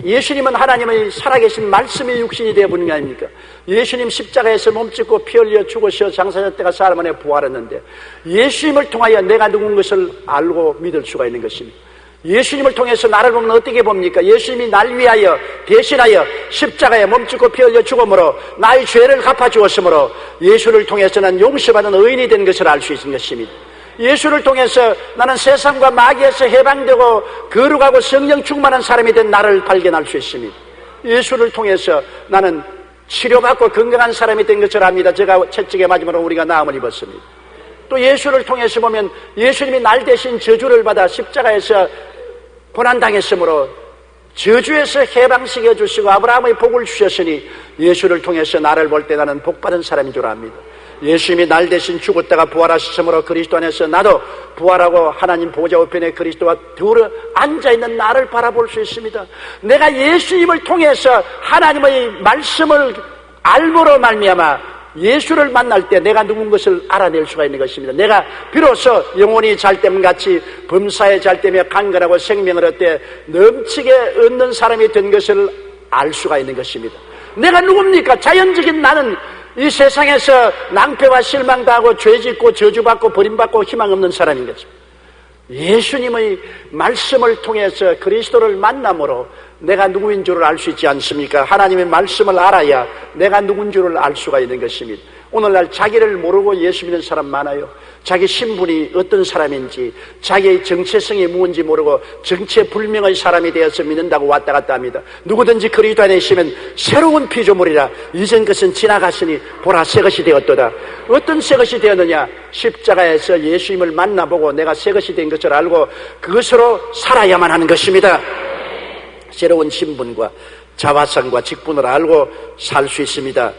예수님은 하나님의 살아계신 말씀의 육신이 되어 분이 아닙니까? 예수님 십자가에서 몸짓고 피 흘려 죽으셔 장사셨다가 사흘 만에 부활했는데 예수님을 통하여 내가 누군 것을 알고 믿을 수가 있는 것입니다. 예수님을 통해서 나를 보면 어떻게 봅니까? 예수님이 날 위하여 대신하여 십자가에 몸짓고 피 흘려 죽음으로 나의 죄를 갚아주었으므로 예수를 통해서 난 용서받은 의인이 된 것을 알 수 있는 것입니다. 예수를 통해서 나는 세상과 마귀에서 해방되고 거룩하고 성령 충만한 사람이 된 나를 발견할 수 있습니다. 예수를 통해서 나는 치료받고 건강한 사람이 된 것을 압니다. 제가 채찍에 맞으므로 우리가 나음을 입었습니다. 또 예수를 통해서 보면 예수님이 날 대신 저주를 받아 십자가에서 고난당했으므로 저주에서 해방시켜 주시고 아브라함의 복을 주셨으니 예수를 통해서 나를 볼 때 나는 복받은 사람인 줄 압니다. 예수님이 날 대신 죽었다가 부활하셨으므로 그리스도 안에서 나도 부활하고 하나님 보좌 우편에 그리스도와 둘러 앉아있는 나를 바라볼 수 있습니다. 내가 예수님을 통해서 하나님의 말씀을 알므로 말미암아 예수를 만날 때 내가 누군 것을 알아낼 수가 있는 것입니다. 내가 비로소 영혼이 잘됨같이 범사에 잘되며 강건하고 생명을 얻되 넘치게 얻는 사람이 된 것을 알 수가 있는 것입니다. 내가 누굽니까? 자연적인 나는 이 세상에서 낭패와 실망당하고 죄짓고 저주받고 버림받고 희망 없는 사람인 거죠. 예수님의 말씀을 통해서 그리스도를 만남으로 내가 누구인 줄을 알 수 있지 않습니까? 하나님의 말씀을 알아야 내가 누군 줄을 알 수가 있는 것입니다. 오늘날 자기를 모르고 예수 믿는 사람 많아요. 자기 신분이 어떤 사람인지, 자기의 정체성이 무엇인지 모르고 정체불명의 사람이 되어서 믿는다고 왔다 갔다 합니다. 누구든지 그리스도 안에 있으면 새로운 피조물이라 이전 것은 지나갔으니 보라 새 것이 되었도다. 어떤 새 것이 되었느냐? 십자가에서 예수님을 만나보고 내가 새 것이 된 것을 알고 그것으로 살아야만 하는 것입니다. 새로운 신분과 자화상과 직분을 알고 살 수 있습니다.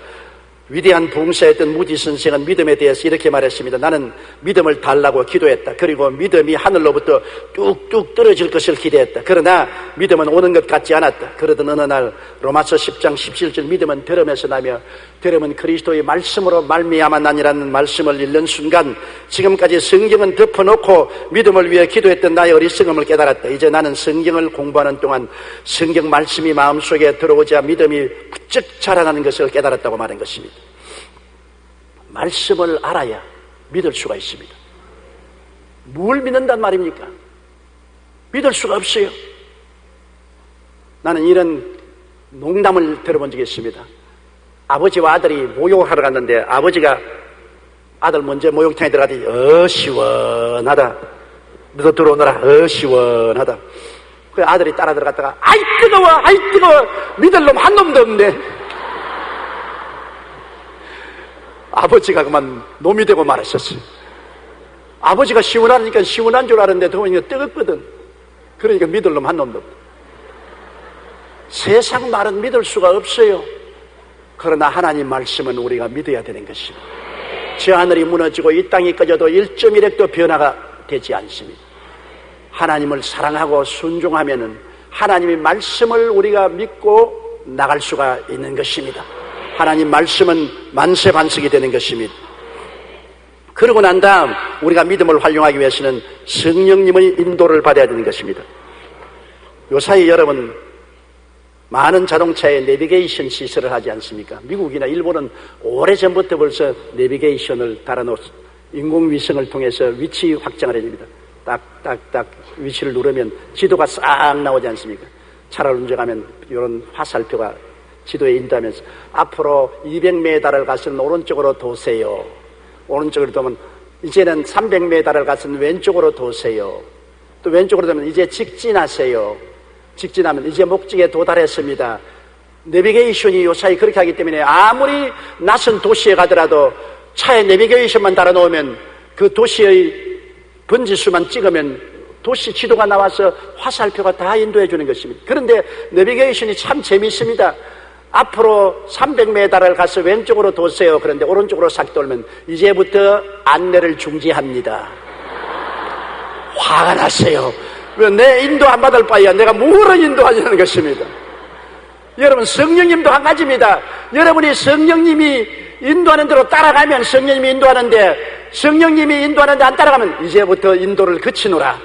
위대한 부흥사였던 무디 선생은 믿음에 대해서 이렇게 말했습니다. 나는 믿음을 달라고 기도했다. 그리고 믿음이 하늘로부터 뚝뚝 떨어질 것을 기대했다. 그러나 믿음은 오는 것 같지 않았다. 그러던 어느 날 로마서 10장 17절 믿음은 들음에서 나며 들음은 그리스도의 말씀으로 말미암아 나니라는 말씀을 읽는 순간 지금까지 성경은 덮어놓고 믿음을 위해 기도했던 나의 어리석음을 깨달았다. 이제 나는 성경을 공부하는 동안 성경 말씀이 마음속에 들어오자 믿음이 부쩍 자라나는 것을 깨달았다고 말한 것입니다. 말씀을 알아야 믿을 수가 있습니다. 뭘 믿는단 말입니까? 믿을 수가 없어요. 나는 이런 농담을 들어본 적이 있습니다. 아버지와 아들이 목욕을 하러 갔는데 아버지가 아들 먼저 목욕탕에 들어가더니 시원하다. 너도 들어오너라. 시원하다. 그 아들이 따라 들어갔다가 아이 뜨거워 믿을 놈 한 놈도 없네. 아버지가 그만 놈이 되고 말았었어요. 아버지가 시원하니까 시원한 줄 알았는데 더우니까 뜨겁거든. 그러니까 믿을 놈 한 놈도 없다. 세상 말은 믿을 수가 없어요. 그러나 하나님 말씀은 우리가 믿어야 되는 것입니다. 저 하늘이 무너지고 이 땅이 꺼져도 1.1핵도 변화가 되지 않습니다. 하나님을 사랑하고 순종하면은 하나님의 말씀을 우리가 믿고 나갈 수가 있는 것입니다. 하나님 말씀은 만세반석이 되는 것입니다. 그러고 난 다음 우리가 믿음을 활용하기 위해서는 성령님의 인도를 받아야 되는 것입니다. 요사이 여러분 많은 자동차에 내비게이션 시설을 하지 않습니까? 미국이나 일본은 오래전부터 벌써 내비게이션을 달아놓고 인공위성을 통해서 위치 확장을 해줍니다. 딱딱딱 위치를 누르면 지도가 싹 나오지 않습니까? 차를 운전하면 이런 화살표가 지도에 인도하면서 앞으로 200m를 가서는 오른쪽으로 도세요. 오른쪽으로 도면 이제는 300m를 가서는 왼쪽으로 도세요. 또 왼쪽으로 도면 이제 직진하세요. 직진하면 이제 목적에 도달했습니다. 내비게이션이 요사이 그렇게 하기 때문에 아무리 낯선 도시에 가더라도 차에 내비게이션만 달아놓으면 그 도시의 번지수만 찍으면 도시 지도가 나와서 화살표가 다 인도해 주는 것입니다. 그런데 내비게이션이 참 재미있습니다. 앞으로 300m를 가서 왼쪽으로 도세요. 그런데 오른쪽으로 싹 돌면 이제부터 안내를 중지합니다. 화가 났어요. 왜 내 인도 안 받을 바에야 내가 뭐를 인도하자는 것입니다. 여러분 성령님도 한 가지입니다. 여러분이 성령님이 인도하는 대로 따라가면 성령님이 인도하는데 성령님이 인도하는데 안 따라가면 이제부터 인도를 그치노라.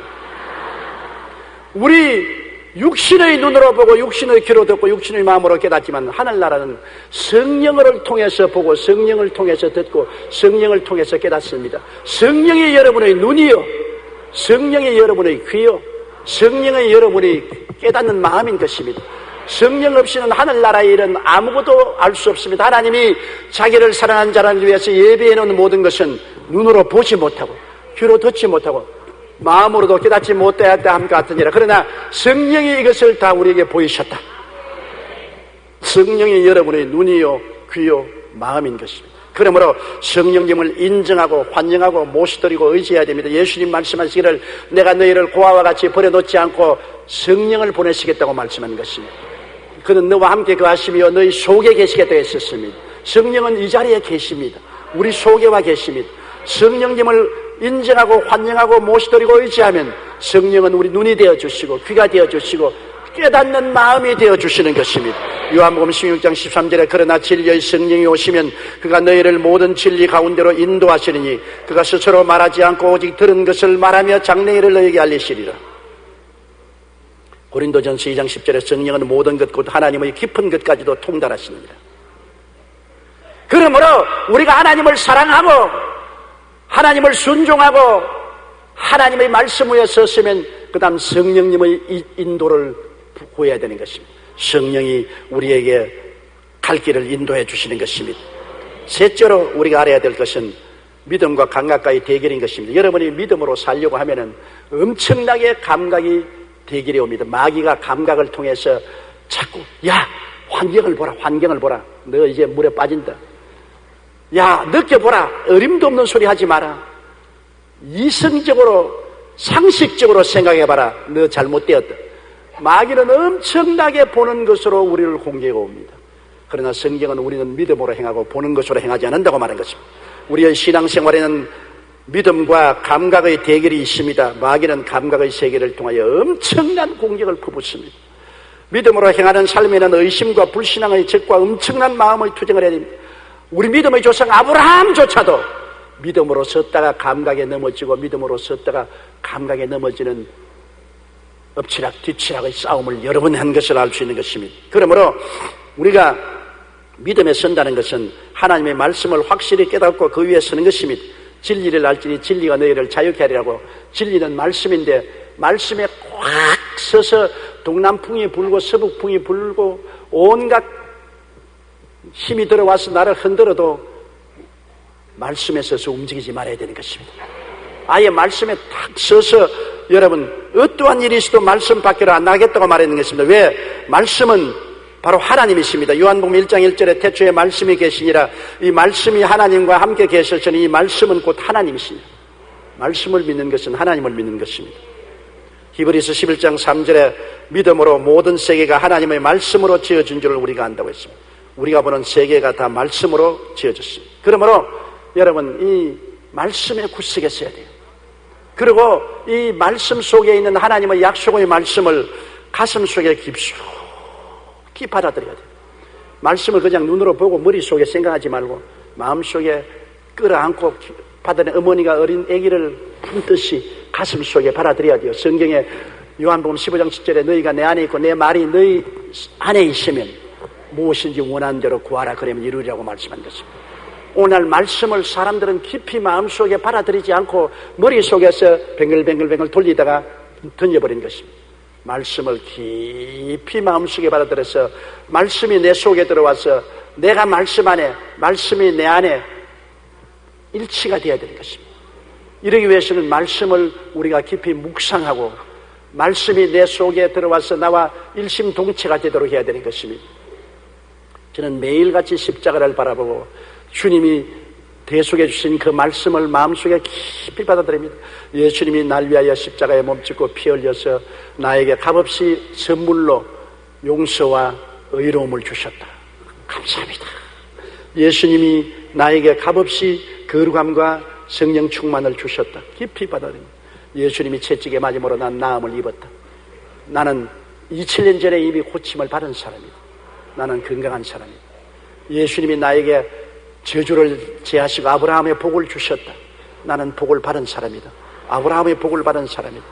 우리 육신의 눈으로 보고 육신의 귀로 듣고 육신의 마음으로 깨닫지만 하늘나라는 성령을 통해서 보고 성령을 통해서 듣고 성령을 통해서 깨닫습니다. 성령이 여러분의 눈이요, 성령이 여러분의 귀요, 성령이 여러분이 깨닫는 마음인 것입니다. 성령 없이는 하늘나라의 일은 아무것도 알 수 없습니다. 하나님이 자기를 사랑하는 자를 위해서 예비해 놓은 모든 것은 눈으로 보지 못하고 귀로 듣지 못하고 마음으로도 깨닫지 못하였다 함과 같으니라. 그러나 성령이 이것을 다 우리에게 보이셨다. 성령이 여러분의 눈이요 귀요 마음인 것입니다. 그러므로 성령님을 인정하고 환영하고 모시드리고 의지해야 됩니다. 예수님 말씀하시기를 내가 너희를 고아와 같이 버려놓지 않고 성령을 보내시겠다고 말씀한 것입니다. 그는 너와 함께 거하시며 너희 속에 계시겠다고 했었습니다. 성령은 이 자리에 계십니다. 우리 속에 와 계십니다. 성령님을 인정하고 환영하고 모시드리고 의지하면 성령은 우리 눈이 되어주시고 귀가 되어주시고 깨닫는 마음이 되어주시는 것입니다. 요한복음 16장 13절에 그러나 진리의 성령이 오시면 그가 너희를 모든 진리 가운데로 인도하시리니 그가 스스로 말하지 않고 오직 들은 것을 말하며 장래일을 너희에게 알리시리라. 고린도전서 2장 10절에 성령은 모든 것 곧 하나님의 깊은 것까지도 통달하시느니라. 그러므로 우리가 하나님을 사랑하고 하나님을 순종하고 하나님의 말씀 위에 섰으면 그 다음 성령님의 인도를 구해야 되는 것입니다. 성령이 우리에게 갈 길을 인도해 주시는 것입니다. 셋째로 우리가 알아야 될 것은 믿음과 감각과의 대결인 것입니다. 여러분이 믿음으로 살려고 하면은 엄청나게 감각이 대결이 옵니다. 마귀가 감각을 통해서 자꾸 야 환경을 보라, 환경을 보라, 너 이제 물에 빠진다. 야 느껴보라, 어림도 없는 소리 하지 마라. 이성적으로 상식적으로 생각해봐라, 너 잘못되었다. 마귀는 엄청나게 보는 것으로 우리를 공격해 옵니다. 그러나 성경은 우리는 믿음으로 행하고 보는 것으로 행하지 않는다고 말한 것입니다. 우리의 신앙생활에는 믿음과 감각의 대결이 있습니다. 마귀는 감각의 세계를 통하여 엄청난 공격을 퍼붓습니다. 믿음으로 행하는 삶에는 의심과 불신앙의 적과 엄청난 마음의 투쟁을 해야 됩니다. 우리 믿음의 조상 아브라함조차도 믿음으로 섰다가 감각에 넘어지고 믿음으로 섰다가 감각에 넘어지는 엎치락 뒤치락의 싸움을 여러 번 한 것을 알 수 있는 것입니다. 그러므로 우리가 믿음에 선다는 것은 하나님의 말씀을 확실히 깨닫고 그 위에 서는 것입니다. 진리를 알지니 진리가 너희를 자유케 하리라고. 진리는 말씀인데 말씀에 꽉 서서 동남풍이 불고 서북풍이 불고 온갖 힘이 들어와서 나를 흔들어도 말씀에 서서 움직이지 말아야 되는 것입니다. 아예 말씀에 탁 서서 여러분 어떠한 일이 있어도 말씀 밖으로 안 나가겠다고 말하는 것입니다. 왜? 말씀은 바로 하나님이십니다. 요한복음 1장 1절에 태초에 말씀이 계시니라. 이 말씀이 하나님과 함께 계셨으니 이 말씀은 곧 하나님이십니다. 말씀을 믿는 것은 하나님을 믿는 것입니다. 히브리서 11장 3절에 믿음으로 모든 세계가 하나님의 말씀으로 지어진 줄을 우리가 안다고 했습니다. 우리가 보는 세계가 다 말씀으로 지어졌습니다. 그러므로 여러분, 이 말씀의 구석에 서야 돼요. 그리고 이 말씀 속에 있는 하나님의 약속의 말씀을 가슴 속에 깊이 받아들여야 돼요. 말씀을 그냥 눈으로 보고 머릿속에 생각하지 말고 마음속에 끌어안고 받아낸 어머니가 어린 아기를 품듯이 가슴 속에 받아들여야 돼요. 성경에 요한복음 15장 10절에 너희가 내 안에 있고 내 말이 너희 안에 있으면 무엇인지 원하는 대로 구하라 그러면 이루리라고 말씀한 것입니다. 오늘 말씀을 사람들은 깊이 마음속에 받아들이지 않고 머릿속에서 뱅글뱅글 돌리다가 던져버린 것입니다. 말씀을 깊이 마음속에 받아들여서 말씀이 내 속에 들어와서 내가 말씀 안에, 말씀이 내 안에 일치가 되어야 되는 것입니다. 이러기 위해서는 말씀을 우리가 깊이 묵상하고 말씀이 내 속에 들어와서 나와 일심동체가 되도록 해야 되는 것입니다. 저는 매일같이 십자가를 바라보고 주님이 대속해 주신 그 말씀을 마음속에 깊이 받아들입니다. 예수님이 날 위하여 십자가에 몸짓고 피 흘려서 나에게 값없이 선물로 용서와 의로움을 주셨다. 감사합니다. 예수님이 나에게 값없이 거룩함과 성령 충만을 주셨다. 깊이 받아들입니다. 예수님이 채찍에 맞음으로 난 나음을 입었다. 나는 2000년 전에 이미 고침을 받은 사람이다. 나는 건강한 사람이다. 예수님이 나에게 저주를 제하시고 아브라함의 복을 주셨다. 나는 복을 받은 사람이다. 아브라함의 복을 받은 사람이다.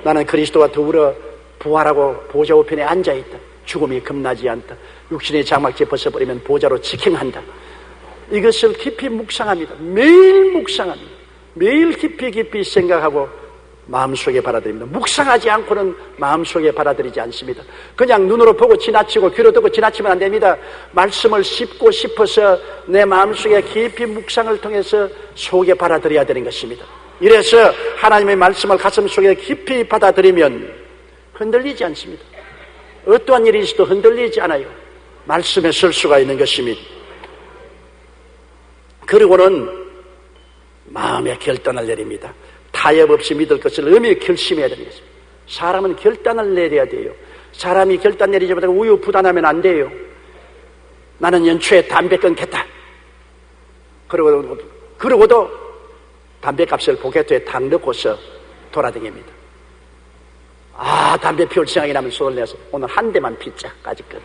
나는 그리스도와 더불어 부활하고 보좌 우편에 앉아있다. 죽음이 겁나지 않다. 육신의 장막제 벗어버리면 보좌로 직행한다. 이것을 깊이 묵상합니다. 매일 묵상합니다. 매일 깊이 생각하고 마음속에 받아들입니다. 묵상하지 않고는 마음속에 받아들이지 않습니다. 그냥 눈으로 보고 지나치고 귀로 듣고 지나치면 안 됩니다. 말씀을 씹고 싶어서 내 마음속에 깊이 묵상을 통해서 속에 받아들여야 되는 것입니다. 이래서 하나님의 말씀을 가슴속에 깊이 받아들이면 흔들리지 않습니다. 어떠한 일이 있어도 흔들리지 않아요. 말씀에 설 수가 있는 것입니다. 그리고는 마음의 결단을 내립니다. 타협 없이 믿을 것을 의미 결심해야 되는 것입니다. 사람은 결단을 내려야 돼요. 사람이 결단 내리지 못하고 우유부단하면 안 돼요. 나는 연초에 담배 끊겠다. 그러고도 담배값을 포켓에 탁 넣고서 돌아다닙니다. 담배 피울 생각이 나면 손을 내서 오늘 한 대만 피자 까짓것.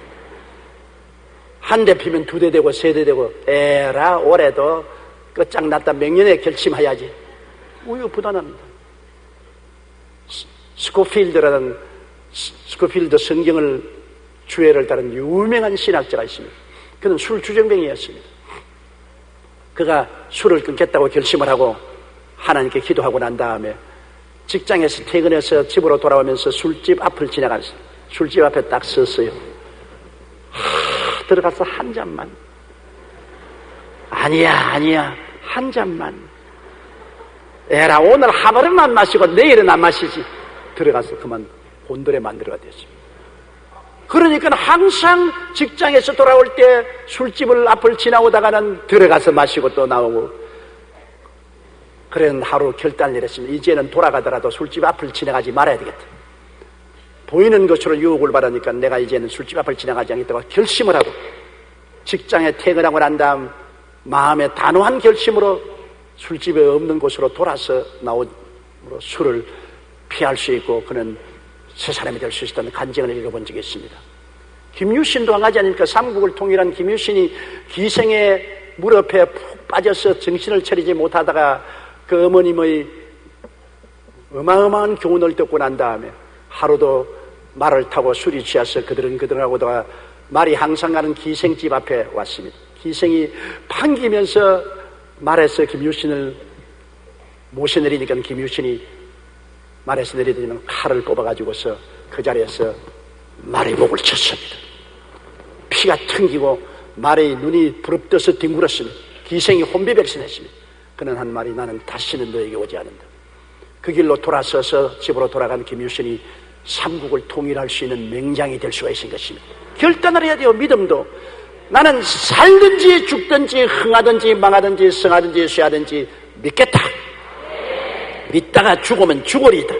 한 대 피면 2대 되고 3대 되고 에라 올해도 끝장났다 명년에 결심해야지. 우유부단합니다. 스코필드 성경을 주회를 따른 유명한 신학자가 있습니다. 그는 술 주정뱅이였습니다. 그가 술을 끊겠다고 결심을 하고 하나님께 기도하고 난 다음에 직장에서 퇴근해서 집으로 돌아오면서 술집 앞을 지나갔어요. 술집 앞에 딱 섰어요. 들어가서 한 잔만. 아니야 한 잔만. 에라 오늘 하루는 안 마시고 내일은 안 마시지. 들어가서 그만 곤드레 만들어가 됐습니다. 그러니까 항상 직장에서 돌아올 때 술집을 앞을 지나오다가는 들어가서 마시고 또 나오고. 그런 하루 결단을 내렸습니다. 이제는 돌아가더라도 술집 앞을 지나가지 말아야 되겠다. 보이는 것으로 유혹을 받으니까 내가 이제는 술집 앞을 지나가지 않겠다고 결심을 하고 직장에 퇴근하고 난 다음 마음의 단호한 결심으로 술집에 없는 곳으로 돌아서 나오므로 술을 피할 수 있고 그는 새 사람이 될 수 있다는 간증을 읽어본 적이 있습니다. 김유신도 한 가지 아닙니까? 삼국을 통일한 김유신이 기생의 무릎에 푹 빠져서 정신을 차리지 못하다가 그 어머님의 어마어마한 교훈을 듣고 난 다음에 하루도 말을 타고 술이 취해서 그들하고다가 말이 항상 가는 기생집 앞에 왔습니다. 기생이 반기면서 말에서 김유신을 모셔내리니까 김유신이 말에서 내리더니 칼을 뽑아가지고서 그 자리에서 말의 목을 쳤습니다. 피가 튕기고 말의 눈이 부릅떠서 뒹굴었습니다. 기생이 혼비백산했습니다. 그는 한 말이 나는 다시는 너에게 오지 않는다. 그 길로 돌아서서 집으로 돌아간 김유신이 삼국을 통일할 수 있는 맹장이 될 수가 있는 것입니다. 결단을 해야 돼요. 믿음도. 나는 살든지 죽든지 흥하든지 망하든지 성하든지 쇠하든지 믿겠다. 믿다가 죽으면 죽으리다.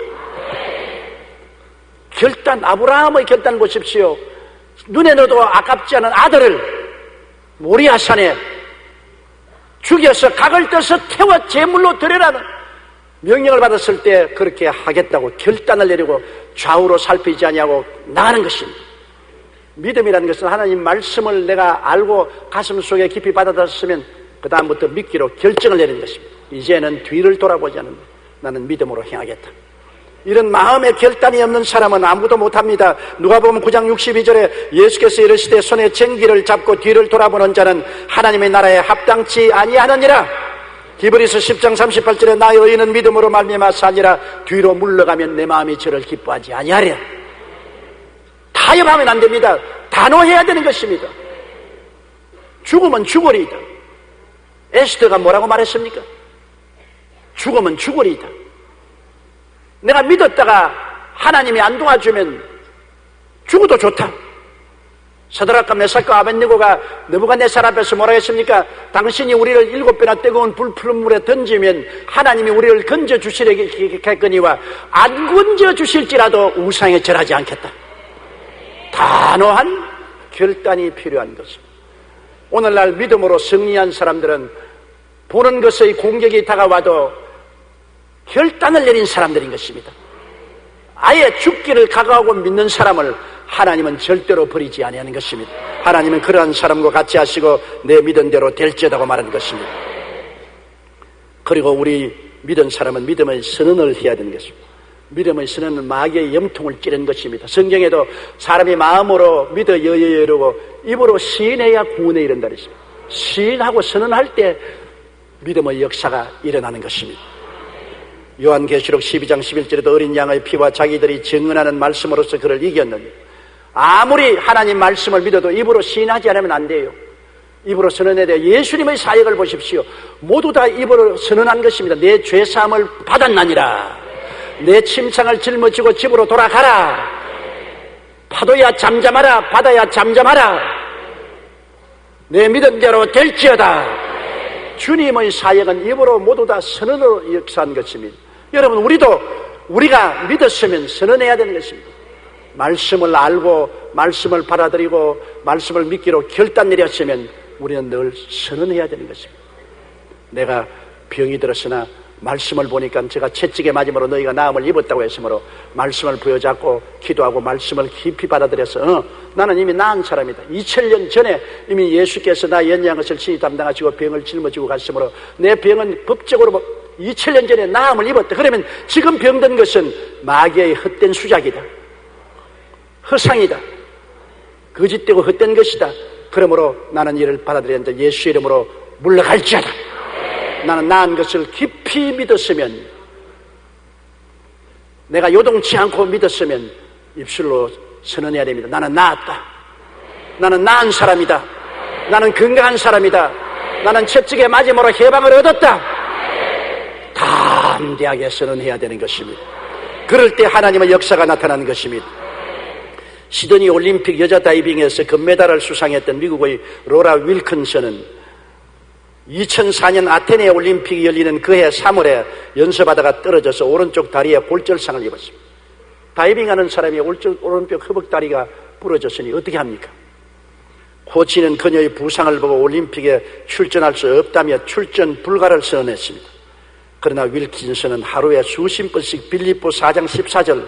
결단, 아브라함의 결단을 보십시오. 눈에 넣어도 아깝지 않은 아들을 모리아산에 죽여서 각을 떠서 태워 제물로 드려라는 명령을 받았을 때 그렇게 하겠다고 결단을 내리고 좌우로 살피지 아니하고 나가는 것입니다. 믿음이라는 것은 하나님 말씀을 내가 알고 가슴 속에 깊이 받아들였으면 그 다음부터 믿기로 결정을 내리는 것입니다. 이제는 뒤를 돌아보지 않는다. 나는 믿음으로 행하겠다. 이런 마음의 결단이 없는 사람은 아무도 못합니다. 누가복음 9장 62절에 예수께서 이르시되 손에 쟁기를 잡고 뒤를 돌아보는 자는 하나님의 나라에 합당치 아니하느니라. 히브리서 10장 38절에 나의 의인은 믿음으로 말미암아 살리라. 뒤로 물러가면 내 마음이 저를 기뻐하지 아니하리라. 타협하면 안 됩니다. 단호해야 되는 것입니다. 죽으면 죽으리이다. 에스더가 뭐라고 말했습니까? 죽으면 죽으리이다. 내가 믿었다가 하나님이 안 도와주면 죽어도 좋다. 사드락과 메삭과 아벳느고가 느부갓네살 앞에서 뭐라 했습니까? 당신이 우리를 7배나 뜨거운 불푸른 물에 던지면 하나님이 우리를 건져 주시겠거니와 안 건져 주실지라도 우상에 절하지 않겠다. 단호한 결단이 필요한 것입니다. 오늘날 믿음으로 승리한 사람들은 보는 것의 공격이 다가와도 결단을 내린 사람들인 것입니다. 아예 죽기를 각오하고 믿는 사람을 하나님은 절대로 버리지 아니하는 것입니다. 하나님은 그러한 사람과 같이 하시고 내 믿은 대로 될지어다고 말하는 것입니다. 그리고 우리 믿은 사람은 믿음의 선언을 해야 되는 것입니다. 믿음의 선언은 마귀의 염통을 찌른 것입니다. 성경에도 사람이 마음으로 믿어 여여여 이르고 입으로 시인해야 구원에 이른다 그랬습니다. 시인하고 선언할 때 믿음의 역사가 일어나는 것입니다. 요한계시록 12장 11절에도 어린 양의 피와 자기들이 증언하는 말씀으로서 그를 이겼는데 아무리 하나님 말씀을 믿어도 입으로 시인하지 않으면 안 돼요. 입으로 선언해야 돼요. 예수님의 사역을 보십시오. 모두 다 입으로 선언한 것입니다. 내 죄사함을 받았나니라. 내 침상을 짊어지고 집으로 돌아가라. 파도야 잠잠하라. 바다야 잠잠하라. 내 믿은 대로 될지어다. 주님의 사역은 입으로 모두 다 선언으로 역사한 것입니다. 여러분, 우리가 믿었으면 선언해야 되는 것입니다. 말씀을 알고 말씀을 받아들이고 말씀을 믿기로 결단 내렸으면 우리는 늘 선언해야 되는 것입니다. 내가 병이 들었으나 말씀을 보니까 제가 채찍에 맞음으로 너희가 나음을 입었다고 했으므로 말씀을 부여잡고 기도하고 말씀을 깊이 받아들여서 나는 이미 나은 사람이다. 2000년 전에 이미 예수께서 나 연약한 것을 친히 담당하시고 병을 짊어지고 갔으므로 내 병은 법적으로 2000년 전에 나음을 입었다. 그러면 지금 병든 것은 마귀의 헛된 수작이다. 허상이다. 거짓되고 헛된 것이다. 그러므로 나는 이를 받아들였는데 예수 이름으로 물러갈지어다. 나는 나은 것을 깊이 믿었으면, 내가 요동치 않고 믿었으면 입술로 선언해야 됩니다. 나는 나았다. 나는 나은 사람이다. 나는 건강한 사람이다. 나는 채찍에 맞음으로 해방을 얻었다. 담대하게 선언해야 되는 것입니다. 그럴 때 하나님의 역사가 나타나는 것입니다. 시드니 올림픽 여자 다이빙에서 금메달을 수상했던 미국의 로라 윌킨슨은 2004년 아테네 올림픽이 열리는 그해 3월에 연습하다가 떨어져서 오른쪽 다리에 골절상을 입었습니다. 다이빙하는 사람이 오른쪽 허벅다리가 부러졌으니 어떻게 합니까? 코치는 그녀의 부상을 보고 올림픽에 출전할 수 없다며 출전 불가를 선언했습니다. 그러나 윌킨슨은 하루에 수십 번씩 빌립보 4장 14절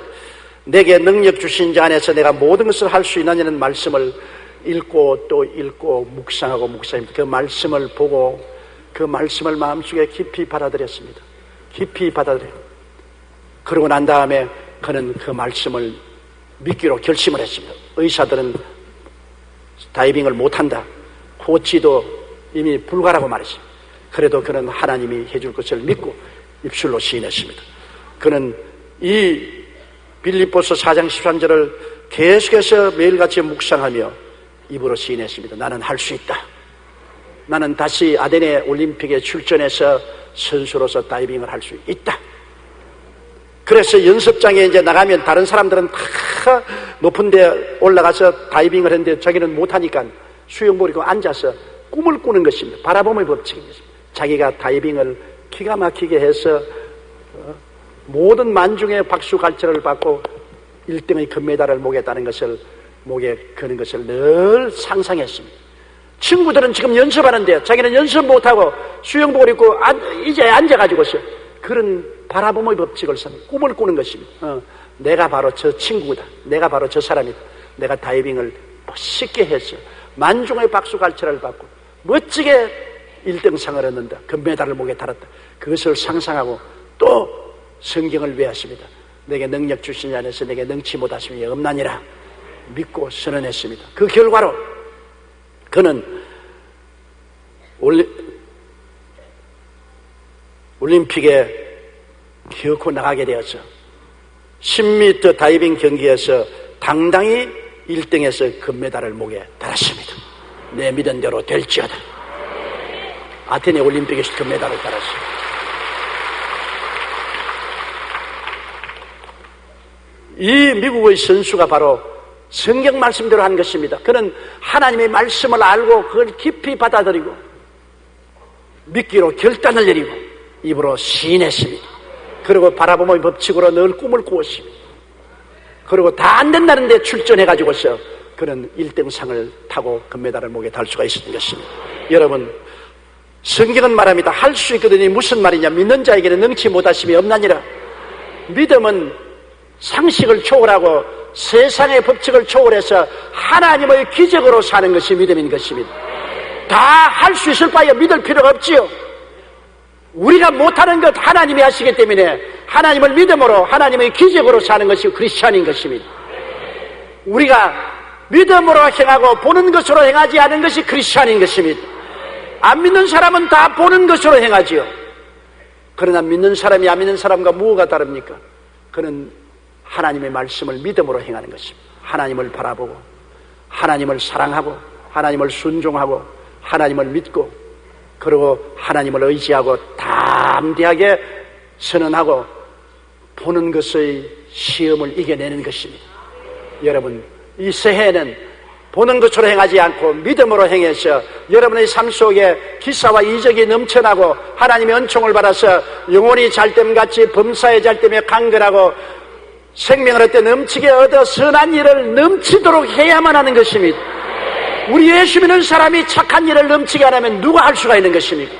내게 능력 주신 자 안에서 내가 모든 것을 할 수 있느냐는 말씀을 읽고 또 읽고 묵상하고 묵상합니다. 그 말씀을 보고 그 말씀을 마음속에 깊이 받아들였습니다. 깊이 받아들여요. 그러고 난 다음에 그는 그 말씀을 믿기로 결심을 했습니다. 의사들은 다이빙을 못한다. 코치도 이미 불가라고 말했습니다. 그래도 그는 하나님이 해줄 것을 믿고 입술로 시인했습니다. 그는 이 빌립보서 4장 13절을 계속해서 매일같이 묵상하며 입으로 시인했습니다. 나는 할 수 있다. 나는 다시 아테네 올림픽에 출전해서 선수로서 다이빙을 할 수 있다. 그래서 연습장에 이제 나가면 다른 사람들은 다 높은 데 올라가서 다이빙을 했는데 자기는 못하니까 수영복 입고 앉아서 꿈을 꾸는 것입니다. 바라봄의 법칙입니다. 자기가 다이빙을 기가 막히게 해서 모든 만중의 박수 갈채를 받고 1등의 금메달을 목에 따는 것을 목에 거는 것을 늘 상상했습니다. 친구들은 지금 연습하는데 자기는 연습 못하고 수영복을 입고 이제 앉아가지고서 그런 바라봄의 법칙을 꿈을 꾸는 것입니다. 내가 바로 저 친구다. 내가 바로 저 사람이다. 내가 다이빙을 멋있게 해서 만중의 박수갈채를 받고 멋지게 1등상을 얻는다. 금메달을 목에 달았다. 그것을 상상하고 또 성경을 외웠습니다. 내게 능력 주신 안에서 내게 능치 못하심이 없나니라 믿고 선언했습니다. 그 결과로 그는 올림픽에 기어코 나가게 되어서 10m 다이빙 경기에서 당당히 1등에서 금메달을 목에 달았습니다. 내 믿은 대로 될지어다. 아테네 올림픽에서 금메달을 달았습니다. 이 미국의 선수가 바로 성경 말씀대로 한 것입니다. 그는 하나님의 말씀을 알고 그걸 깊이 받아들이고 믿기로 결단을 내리고 입으로 시인했습니다. 그리고 바라봄의 법칙으로 늘 꿈을 꾸었습니다. 그리고 다 안 된다는데 출전해가지고서 그는 1등상을 타고 금메달을 목에 달 수가 있었던 것입니다. 여러분, 성경은 말합니다. 할 수 있거든요. 무슨 말이냐? 믿는 자에게는 능치 못하심이 없나니라. 믿음은 상식을 초월하고 세상의 법칙을 초월해서 하나님의 기적으로 사는 것이 믿음인 것입니다. 다 할 수 있을 바에 믿을 필요가 없지요. 우리가 못하는 것 하나님이 하시기 때문에 하나님을 믿음으로 하나님의 기적으로 사는 것이 크리스찬인 것입니다. 우리가 믿음으로 행하고 보는 것으로 행하지 않은 것이 크리스찬인 것입니다. 안 믿는 사람은 다 보는 것으로 행하지요. 그러나 믿는 사람이 안 믿는 사람과 무엇가 다릅니까? 그는 하나님의 말씀을 믿음으로 행하는 것입니다. 하나님을 바라보고 하나님을 사랑하고 하나님을 순종하고 하나님을 믿고 그리고 하나님을 의지하고 담대하게 선언하고 보는 것의 시험을 이겨내는 것입니다. 여러분, 이 새해에는 보는 것으로 행하지 않고 믿음으로 행해서 여러분의 삶 속에 기사와 이적이 넘쳐나고 하나님의 은총을 받아서 영혼이 잘됨같이 범사에 잘됨에 강건하고 생명을 얻되 넘치게 얻어 선한 일을 넘치도록 해야만 하는 것입니다. 우리 예수 믿는 사람이 착한 일을 넘치게 안 하면 누가 할 수가 있는 것입니까?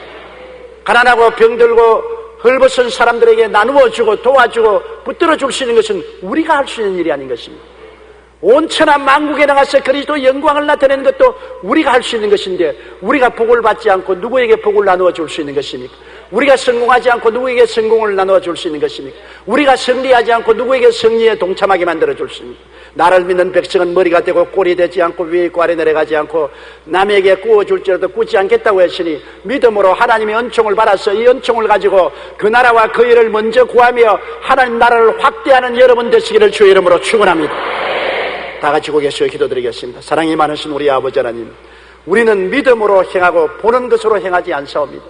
가난하고 병들고 헐벗은 사람들에게 나누어주고 도와주고 붙들어 줄 수 있는 것은 우리가 할 수 있는 일이 아닌 것입니다. 온 천하 만국에 나가서 그리스도 영광을 나타내는 것도 우리가 할 수 있는 것인데 우리가 복을 받지 않고 누구에게 복을 나누어 줄 수 있는 것입니까? 우리가 성공하지 않고 누구에게 성공을 나누어 줄 수 있는 것입니까? 우리가 승리하지 않고 누구에게 승리에 동참하게 만들어 줄 수 있습니까? 나를 믿는 백성은 머리가 되고 꼴이 되지 않고 위에 있고 아래 내려가지 않고 남에게 구워줄지라도 꾸지 않겠다고 했으니 믿음으로 하나님의 은총을 받아서 이 은총을 가지고 그 나라와 그 일을 먼저 구하며 하나님 나라를 확대하는 여러분 되시기를 주의 이름으로 축원합니다. 다 같이 고개 숙여 기도드리겠습니다. 사랑이 많으신 우리 아버지 하나님, 우리는 믿음으로 행하고 보는 것으로 행하지 않사옵니다.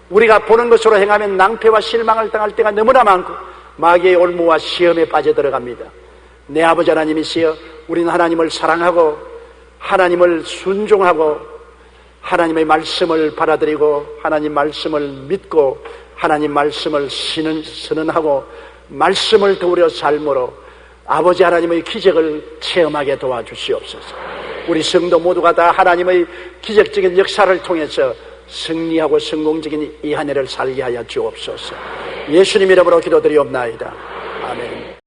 우리가 보는 것으로 행하면 낭패와 실망을 당할 때가 너무나 많고 마귀의 올무와 시험에 빠져들어갑니다. 내 아버지 하나님이시여, 우리는 하나님을 사랑하고 하나님을 순종하고 하나님의 말씀을 받아들이고 하나님 말씀을 믿고 하나님 말씀을 선언하고 말씀을 도우려 삶으로 아버지 하나님의 기적을 체험하게 도와주시옵소서. 우리 성도 모두가 다 하나님의 기적적인 역사를 통해서 승리하고 성공적인 이 한 해를 살게 하여 주옵소서. 예수님 이름으로 기도드리옵나이다. 아멘.